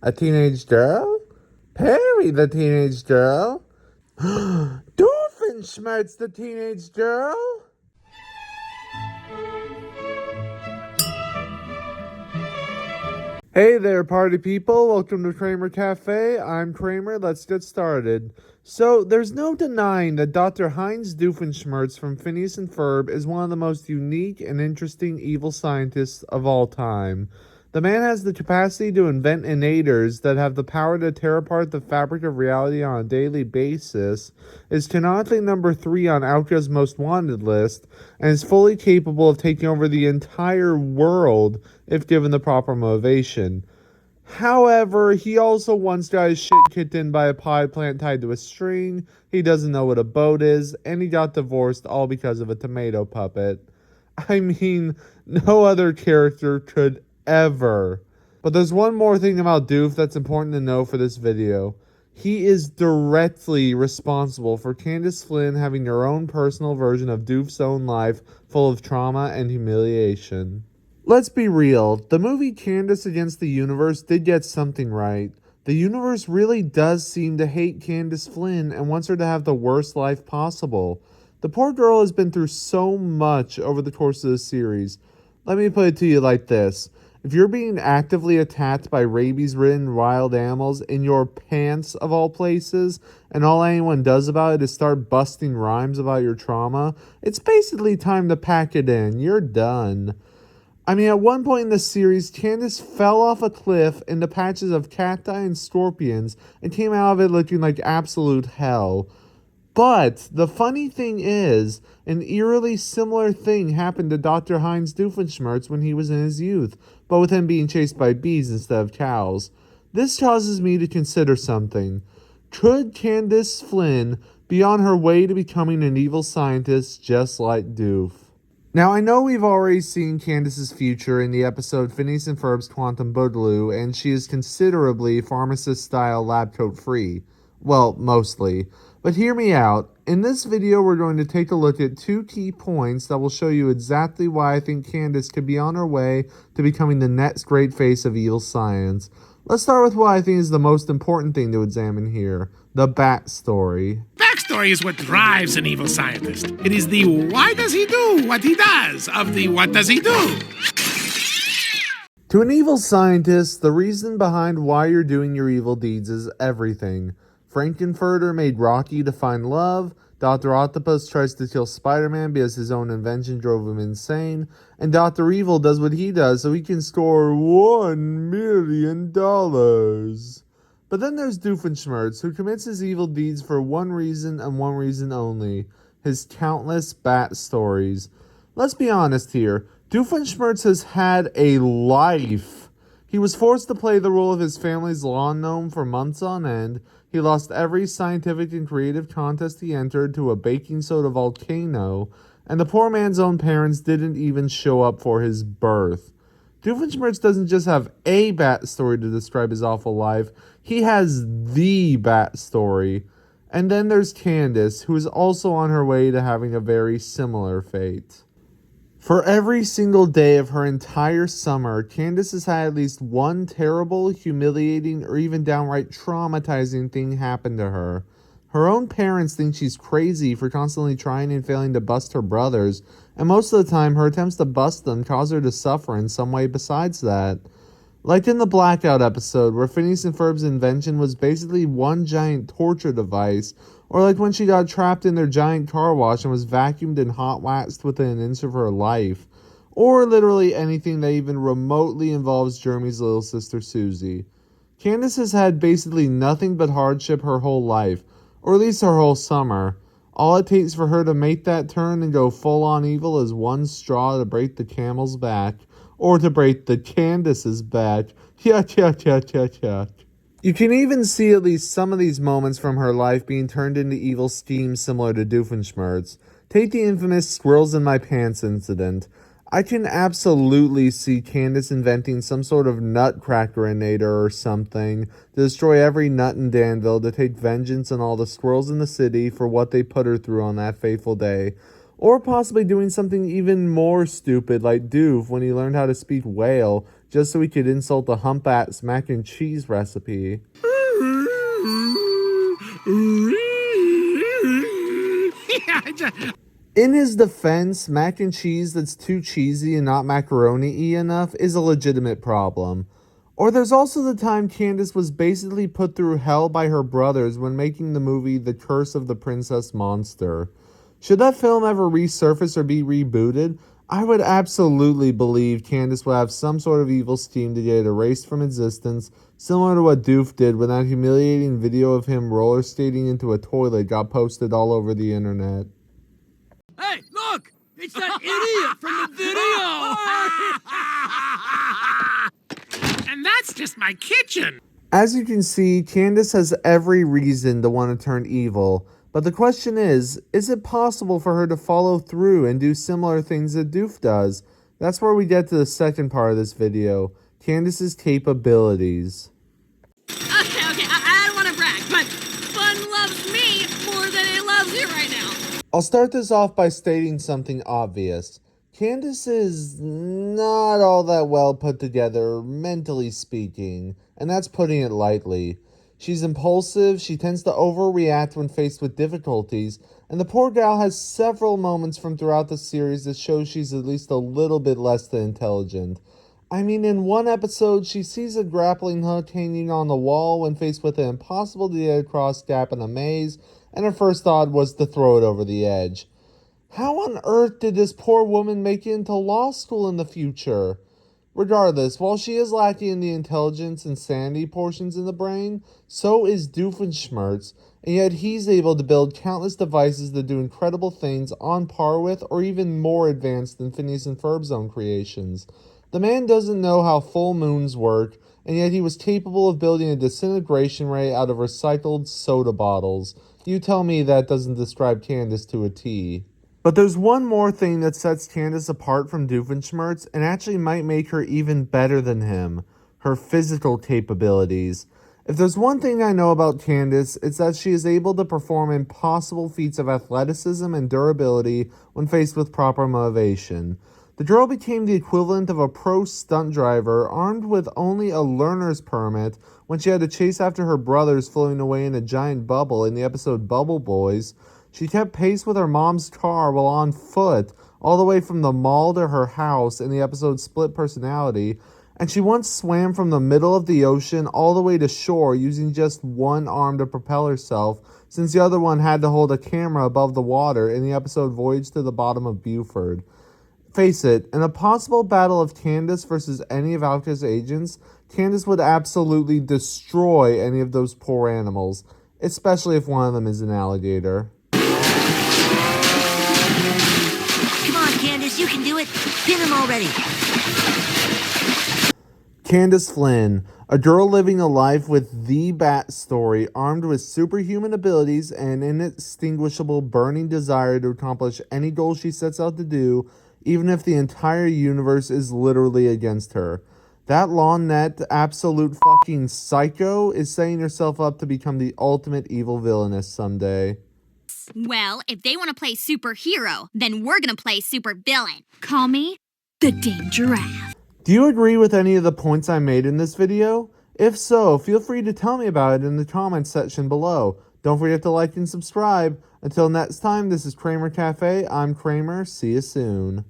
A teenage girl? Perry the teenage girl? Doofenshmirtz the teenage girl? Hey there, party people. Welcome to Kramer Cafe. I'm Kramer. Let's get started. So, there's no denying that Dr. Heinz Doofenshmirtz from Phineas and Ferb is one of the most unique and interesting evil scientists of all time. The man has the capacity to invent innators that have the power to tear apart the fabric of reality on a daily basis, is canonically number 3 on OWCA's most wanted list, and is fully capable of taking over the entire world if given the proper motivation. However, he also once got his shit kicked in by a pod plant tied to a string, he doesn't know what a boat is, and he got divorced all because of a tomato puppet. I mean, no other character could ever. But there's one more thing about Doof that's important to know for this video. He is directly responsible for Candace Flynn having her own personal version of Doof's own life full of trauma and humiliation. Let's be real, the movie Candace Against the Universe did get something right. The universe really does seem to hate Candace Flynn and wants her to have the worst life possible. The poor girl has been through so much over the course of the series. Let me put it to you like this. If you're being actively attacked by rabies-ridden wild animals in your pants of all places, and all anyone does about it is start busting rhymes about your trauma, it's basically time to pack it in. You're done. I mean, at one point in the series, Candace fell off a cliff into patches of cacti and scorpions and came out of it looking like absolute hell. But the funny thing is, an eerily similar thing happened to Dr. Heinz Doofenshmirtz when he was in his youth, but with him being chased by bees instead of cows. This causes me to consider something. Could Candace Flynn be on her way to becoming an evil scientist just like Doof? Now, I know we've already seen Candace's future in the episode Phineas and Ferb's Quantum Boogaloo, and she is considerably pharmacist-style lab coat-free. Well, mostly. But hear me out. In this video, we're going to take a look at 2 key points that will show you exactly why I think Candace could be on her way to becoming the next great face of evil science. Let's start with what I think is the most important thing to examine here, the bat story. Backstory is what drives an evil scientist. It is the why does he do what he does of the what does he do. To an evil scientist, the reason behind why you're doing your evil deeds is everything. Frankenfurter made Rocky to find love, Dr. Octopus tries to kill Spider-Man because his own invention drove him insane, and Dr. Evil does what he does so he can score $1 million. But then there's Doofenshmirtz, who commits his evil deeds for one reason and one reason only, his countless bat stories. Let's be honest here, Doofenshmirtz has had a life. He was forced to play the role of his family's lawn gnome for months on end. He lost every scientific and creative contest he entered to a baking soda volcano, and the poor man's own parents didn't even show up for his birth. Doofenshmirtz doesn't just have a bat story to describe his awful life, he has the bat story. And then there's Candace, who is also on her way to having a very similar fate. For every single day of her entire summer, Candace has had at least one terrible, humiliating, or even downright traumatizing thing happen to her. Her own parents think she's crazy for constantly trying and failing to bust her brothers, and most of the time her attempts to bust them cause her to suffer in some way besides that. Like in the Blackout episode, where Phineas and Ferb's invention was basically one giant torture device, or like when she got trapped in their giant car wash and was vacuumed and hot waxed within an inch of her life, or literally anything that even remotely involves Jeremy's little sister Susie. Candace has had basically nothing but hardship her whole life, or at least her whole summer. All it takes for her to make that turn and go full-on evil is one straw to break the camel's back, or to break the Candace's back. Yuck, yuck, yuck, yuck, yuck. You can even see at least some of these moments from her life being turned into evil schemes similar to Doofenshmirtz. Take the infamous squirrels in my pants incident. I can absolutely see Candace inventing some sort of nutcracker-inator or something to destroy every nut in Danville to take vengeance on all the squirrels in the city for what they put her through on that fateful day. Or possibly doing something even more stupid like Doof when he learned how to speak whale, just so he could insult the humpback's mac and cheese recipe. In his defense, mac and cheese that's too cheesy and not macaroni-y enough is a legitimate problem. Or there's also the time Candace was basically put through hell by her brothers when making the movie The Curse of the Princess Monster. Should that film ever resurface or be rebooted, I would absolutely believe Candace would have some sort of evil scheme to get it erased from existence, similar to what Doof did when that humiliating video of him roller skating into a toilet got posted all over the internet. Hey, look! It's that idiot from the video! And that's just my kitchen. As you can see, Candace has every reason to want to turn evil, but the question is it possible for her to follow through and do similar things that Doof does? That's where we get to the second part of this video, Candace's capabilities. Okay, I don't want to brag, but Flynn loves me more than he loves you right now. I'll start this off by stating something obvious. Candace is not all that well put together, mentally speaking, and that's putting it lightly. She's impulsive, she tends to overreact when faced with difficulties, and the poor gal has several moments from throughout the series that show she's at least a little bit less than intelligent. I mean, in one episode, she sees a grappling hook hanging on the wall when faced with an impossible to get across gap in a maze, and her first thought was to throw it over the edge. How on earth did this poor woman make it into law school in the future? Regardless, while she is lacking in the intelligence and sanity portions in the brain, so is Doofenshmirtz, and yet he's able to build countless devices that do incredible things on par with or even more advanced than Phineas and Ferb's own creations. The man doesn't know how full moons work, and yet he was capable of building a disintegration ray out of recycled soda bottles. You tell me that doesn't describe Candace to a T. But there's one more thing that sets Candace apart from Doofenshmirtz and actually might make her even better than him. Her physical capabilities. If there's one thing I know about Candace, it's that she is able to perform impossible feats of athleticism and durability when faced with proper motivation. The girl became the equivalent of a pro stunt driver armed with only a learner's permit when she had to chase after her brothers floating away in a giant bubble in the episode Bubble Boys. She kept pace with her mom's car while on foot all the way from the mall to her house in the episode Split Personality, and she once swam from the middle of the ocean all the way to shore using just one arm to propel herself, since the other one had to hold a camera above the water in the episode Voyage to the Bottom of Buford. Face it, in a possible battle of Candace versus any of OWCA's agents, Candace would absolutely destroy any of those poor animals, especially if one of them is an alligator. Come on, Candace, you can do it. Pin him already. Candace Flynn, a girl living a life with the bat story, armed with superhuman abilities and an inextinguishable burning desire to accomplish any goal she sets out to do, even if the entire universe is literally against her. That lawnette absolute fucking psycho is setting herself up to become the ultimate evil villainess someday. Well, if they want to play superhero, then we're gonna play supervillain. Call me the Dangerous. Do you agree with any of the points I made in this video? If so, feel free to tell me about it in the comments section below. Don't forget to like and subscribe. Until next time, this is Kramer Cafe. I'm Kramer. See you soon.